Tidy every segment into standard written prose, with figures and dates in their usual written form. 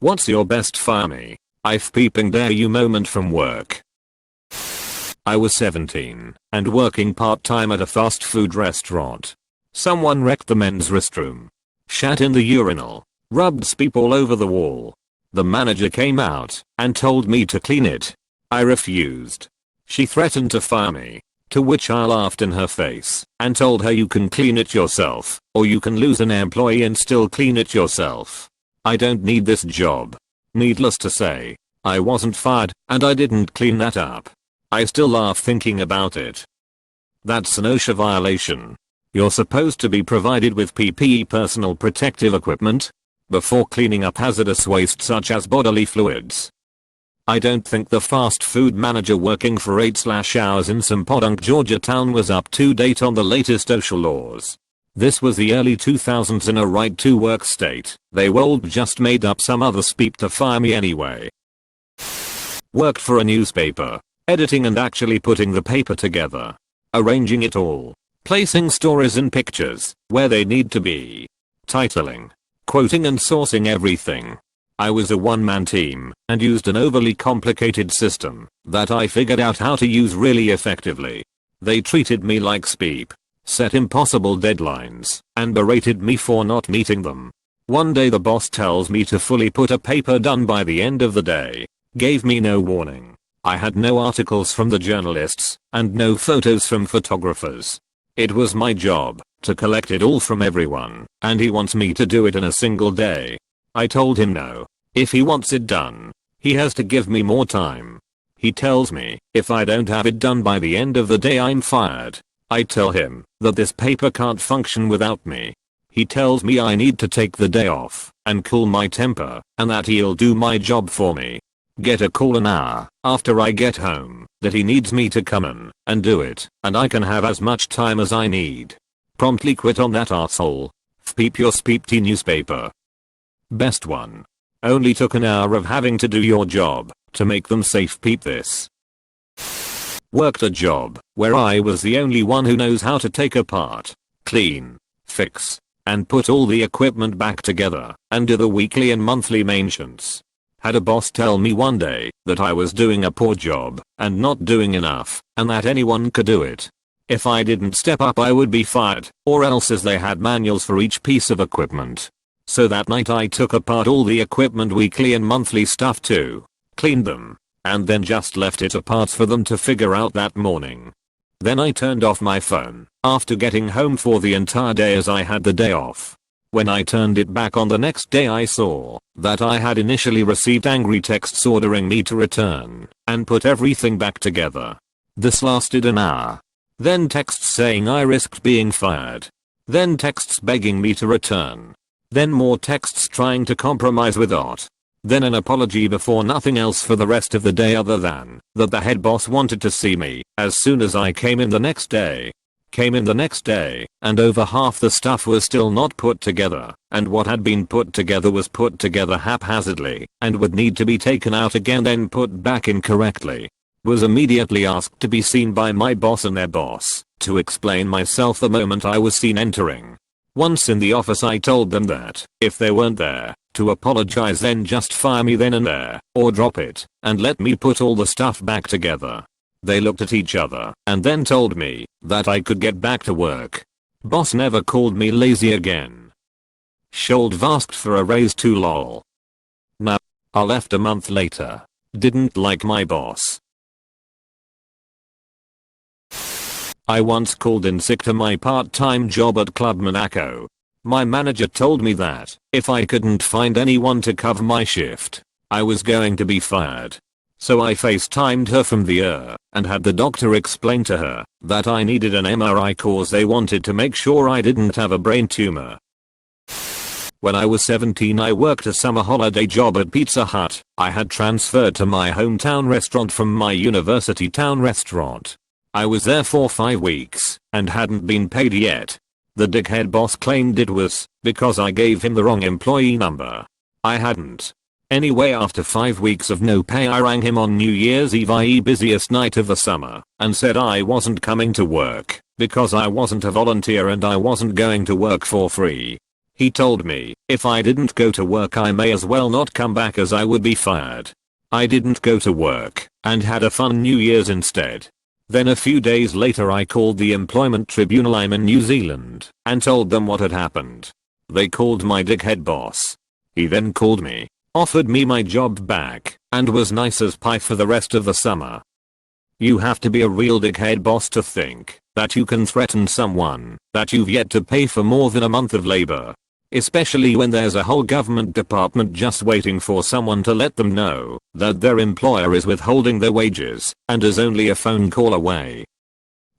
What's your best fire me? I've peeping dare you moment from work. I was 17 and working part-time at a fast food restaurant. Someone wrecked the men's restroom. Shat in the urinal. Rubbed speep all over the wall. The manager came out and told me to clean it. I refused. She threatened to fire me, to which I laughed in her face and told her you can clean it yourself, or you can lose an employee and still clean it yourself. I don't need this job. Needless to say, I wasn't fired and I didn't clean that up. I still laugh thinking about it. That's an OSHA violation. You're supposed to be provided with PPE, personal protective equipment, before cleaning up hazardous waste such as bodily fluids. I don't think the fast food manager working for 8 hours in some podunk Georgia town was up to date on the latest OSHA laws. This was the early 2000s in a right to work state. They all just made up some other speep to fire me anyway. Worked for a newspaper, editing and actually putting the paper together, arranging it all, placing stories and pictures where they need to be, titling, quoting and sourcing everything. I was a one-man team and used an overly complicated system that I figured out how to use really effectively. They treated me like speep, set impossible deadlines, and berated me for not meeting them. One day the boss tells me to fully put a paper done by the end of the day. Gave me no warning. I had no articles from the journalists and no photos from photographers. It was my job to collect it all from everyone, and he wants me to do it in a single day. I told him no. If he wants it done, he has to give me more time. He tells me if I don't have it done by the end of the day I'm fired. I tell him that this paper can't function without me. He tells me I need to take the day off and cool my temper and that he'll do my job for me. Get a call an hour after I get home that he needs me to come in and do it, and I can have as much time as I need. Promptly quit on that arsehole. Peep your speepty newspaper. Best one. Only took an hour of having to do your job to make them safe. Peep this. Worked a job where I was the only one who knows how to take apart, clean, fix, and put all the equipment back together and do the weekly and monthly maintenance. Had a boss tell me one day that I was doing a poor job and not doing enough and that anyone could do it. If I didn't step up I would be fired, or else as they had manuals for each piece of equipment. So that night I took apart all the equipment weekly and monthly stuff too, cleaned them, and then just left it apart for them to figure out that morning. Then I turned off my phone after getting home for the entire day as I had the day off. When I turned it back on the next day I saw that I had initially received angry texts ordering me to return and put everything back together. This lasted an hour. Then texts saying I risked being fired. Then texts begging me to return. Then more texts trying to compromise with it. Then an apology before nothing else for the rest of the day other than that the head boss wanted to see me as soon as I came in the next day. Came in the next day, and over half the stuff was still not put together, and what had been put together was put together haphazardly, and would need to be taken out again then put back incorrectly. Was immediately asked to be seen by my boss and their boss, to explain myself the moment I was seen entering. Once in the office I told them that, if they weren't there, to apologize then just fire me then and there, or drop it, and let me put all the stuff back together. They looked at each other and then told me that I could get back to work. Boss never called me lazy again. Should asked for a raise too lol. Nah. I left a month later. Didn't like my boss. I once called in sick to my part-time job at Club Monaco. My manager told me that if I couldn't find anyone to cover my shift, I was going to be fired. So I FaceTimed her from the and had the doctor explain to her that I needed an MRI cause they wanted to make sure I didn't have a brain tumor. When I was 17 I worked a summer holiday job at Pizza Hut. I had transferred to my hometown restaurant from my university town restaurant. I was there for 5 weeks and hadn't been paid yet. The dickhead boss claimed it was because I gave him the wrong employee number. I hadn't. Anyway, after 5 weeks of no pay I rang him on New Year's Eve, i.e. busiest night of the summer, and said I wasn't coming to work because I wasn't a volunteer and I wasn't going to work for free. He told me if I didn't go to work I may as well not come back as I would be fired. I didn't go to work and had a fun New Year's instead. Then a few days later I called the employment tribunal, I'm in New Zealand, and told them what had happened. They called my dickhead boss. He then called me, offered me my job back, and was nice as pie for the rest of the summer. You have to be a real dickhead boss to think that you can threaten someone that you've yet to pay for more than a month of labor. Especially when there's a whole government department just waiting for someone to let them know that their employer is withholding their wages and is only a phone call away.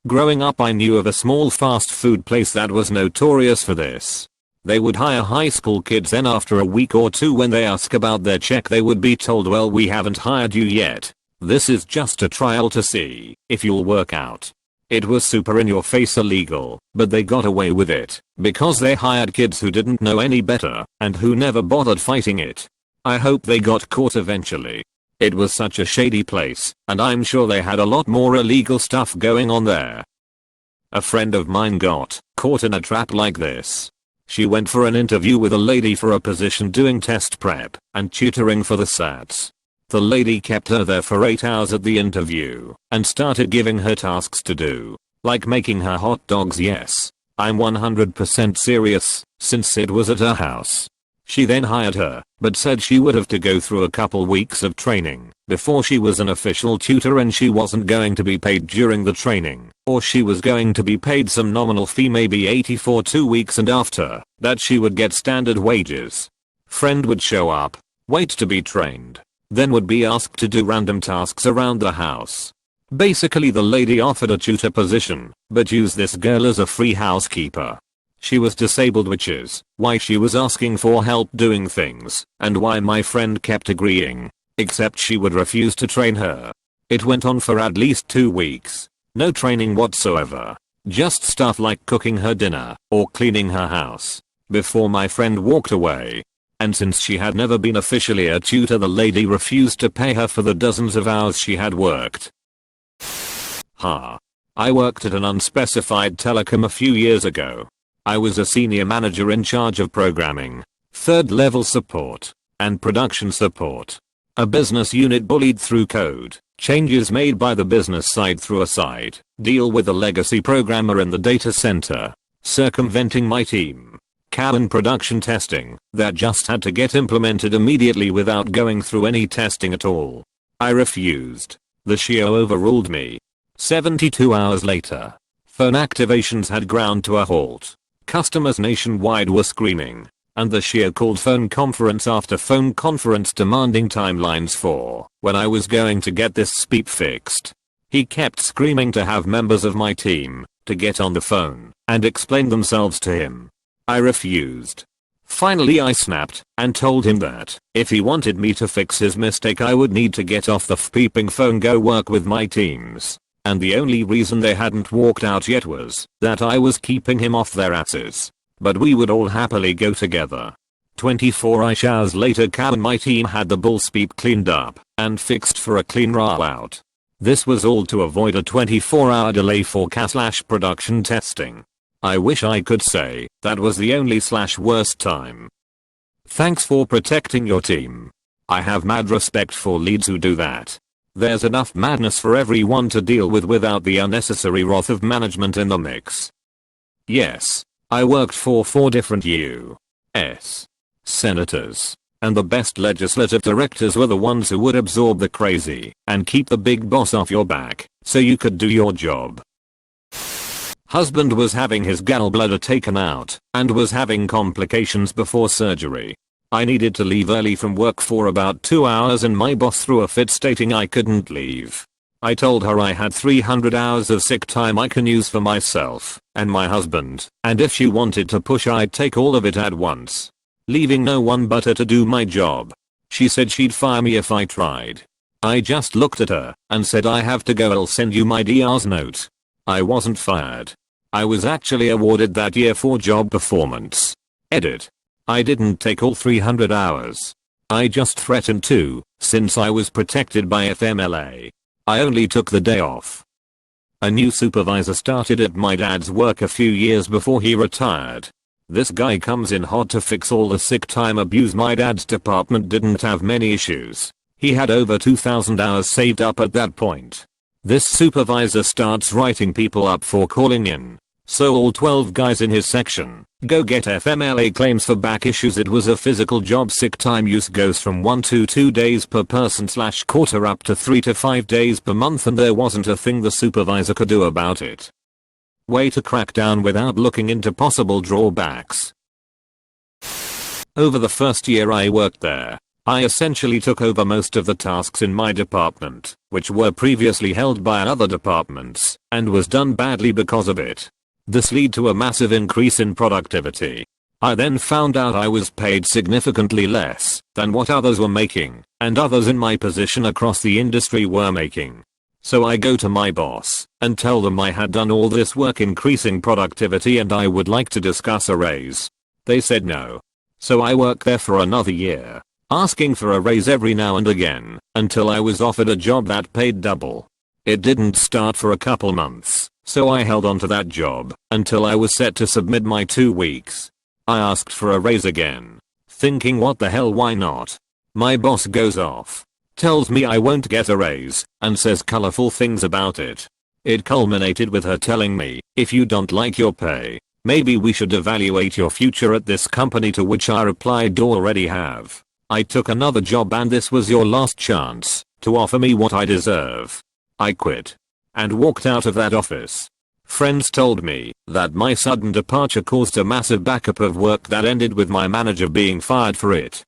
Growing up I knew of a small fast food place that was notorious for this. They would hire high school kids, then after a week or two when they ask about their check they would be told, well, we haven't hired you yet. This is just a trial to see if you'll work out. It was super in your face illegal, but they got away with it because they hired kids who didn't know any better and who never bothered fighting it. I hope they got caught eventually. It was such a shady place, and I'm sure they had a lot more illegal stuff going on there. A friend of mine got caught in a trap like this. She went for an interview with a lady for a position doing test prep and tutoring for the SATs. The lady kept her there for 8 hours at the interview and started giving her tasks to do, like making her hot dogs. Yes, I'm 100% serious, since it was at her house. She then hired her, but said she would have to go through a couple weeks of training before she was an official tutor, and she wasn't going to be paid during the training, or she was going to be paid some nominal fee, maybe 80 for 2 weeks, and after that she would get standard wages. Friend would show up, wait to be trained, then would be asked to do random tasks around the house. Basically the lady offered a tutor position, but used this girl as a free housekeeper. She was disabled, which is why she was asking for help doing things, and why my friend kept agreeing, except she would refuse to train her. It went on for at least 2 weeks. No training whatsoever. Just stuff like cooking her dinner or cleaning her house, before my friend walked away. And since she had never been officially a tutor, the lady refused to pay her for the dozens of hours she had worked. I worked at an unspecified telecom a few years ago. I was a senior manager in charge of programming, third level support, and production support. A business unit bullied through code changes made by the business side through a side deal with a legacy programmer in the data center, circumventing my team. Cow production testing that just had to get implemented immediately without going through any testing at all. I refused. The SHIO overruled me. 72 hours later, phone activations had ground to a halt. Customers nationwide were screaming, and the SHIO called phone conference after phone conference demanding timelines for when I was going to get this speep fixed. He kept screaming to have members of my team to get on the phone and explain themselves to him. I refused. Finally I snapped and told him that if he wanted me to fix his mistake I would need to get off the beeping phone, go work with my teams. And the only reason they hadn't walked out yet was that I was keeping him off their asses. But we would all happily go together. 24 hours later, Cow and my team had the bull beep cleaned up and fixed for a clean rollout. This was all to avoid a 24-hour delay for production testing. I wish I could say that was the only worst time. Thanks for protecting your team. I have mad respect for leads who do that. There's enough madness for everyone to deal with without the unnecessary wrath of management in the mix. Yes, I worked for 4 different U.S. senators, and the best legislative directors were the ones who would absorb the crazy and keep the big boss off your back so you could do your job. Husband was having his gallbladder taken out and was having complications before surgery. I needed to leave early from work for about 2 hours and my boss threw a fit stating I couldn't leave. I told her I had 300 hours of sick time I can use for myself and my husband, and if she wanted to push I'd take all of it at once, leaving no one but her to do my job. She said she'd fire me if I tried. I just looked at her and said, I have to go, I'll send you my DR's note. I wasn't fired. I was actually awarded that year for job performance. Edit. I didn't take all 300 hours. I just threatened to, since I was protected by FMLA. I only took the day off. A new supervisor started at my dad's work a few years before he retired. This guy comes in hot to fix all the sick time abuse. My dad's department didn't have many issues. He had over 2,000 hours saved up at that point. This supervisor starts writing people up for calling in. So all 12 guys in his section go get FMLA claims for back issues. It was a physical job. Sick time use goes from 1 to 2 days per person/quarter up to 3 to 5 days per month, and there wasn't a thing the supervisor could do about it. Way to crack down without looking into possible drawbacks. Over the first year I worked there, I essentially took over most of the tasks in my department, which were previously held by other departments, and was done badly because of it. This led to a massive increase in productivity. I then found out I was paid significantly less than what others were making, and others in my position across the industry were making. So I go to my boss and tell them I had done all this work increasing productivity and I would like to discuss a raise. They said no. So I worked there for another year, asking for a raise every now and again, until I was offered a job that paid double. It didn't start for a couple months, so I held on to that job until I was set to submit my 2 weeks. I asked for a raise again, thinking what the hell, why not? My boss goes off, tells me I won't get a raise, and says colorful things about it. It culminated with her telling me, if you don't like your pay, maybe we should evaluate your future at this company, to which I replied already have. I took another job and this was your last chance to offer me what I deserve. I quit and walked out of that office. Friends told me that my sudden departure caused a massive backup of work that ended with my manager being fired for it.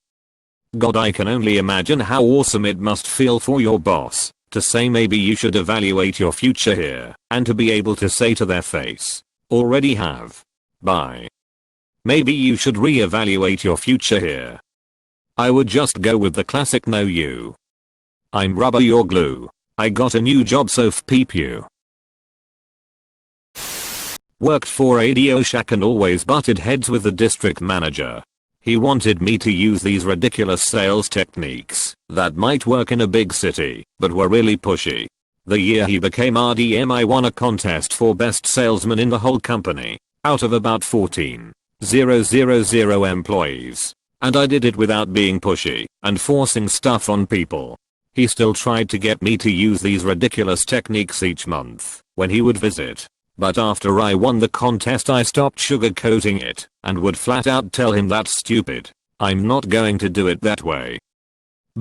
God, I can only imagine how awesome it must feel for your boss to say maybe you should evaluate your future here, and to be able to say to their face, already have. Bye. Maybe you should re-evaluate your future here. I would just go with the classic no you. I'm rubber, you're glue. I got a new job, so peep you. Worked for Radio Shack and always butted heads with the district manager. He wanted me to use these ridiculous sales techniques that might work in a big city, but were really pushy. The year he became RDM, I won a contest for best salesman in the whole company, out of about 14,000 employees. And I did it without being pushy and forcing stuff on people. He still tried to get me to use these ridiculous techniques each month when he would visit. But after I won the contest I stopped sugarcoating it and would flat out tell him that's stupid. I'm not going to do it that way.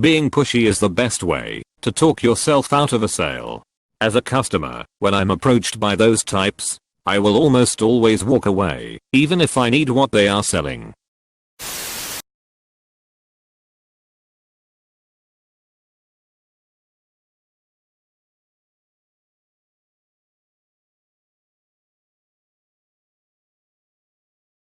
Being pushy is the best way to talk yourself out of a sale. As a customer, when I'm approached by those types, I will almost always walk away, even if I need what they are selling.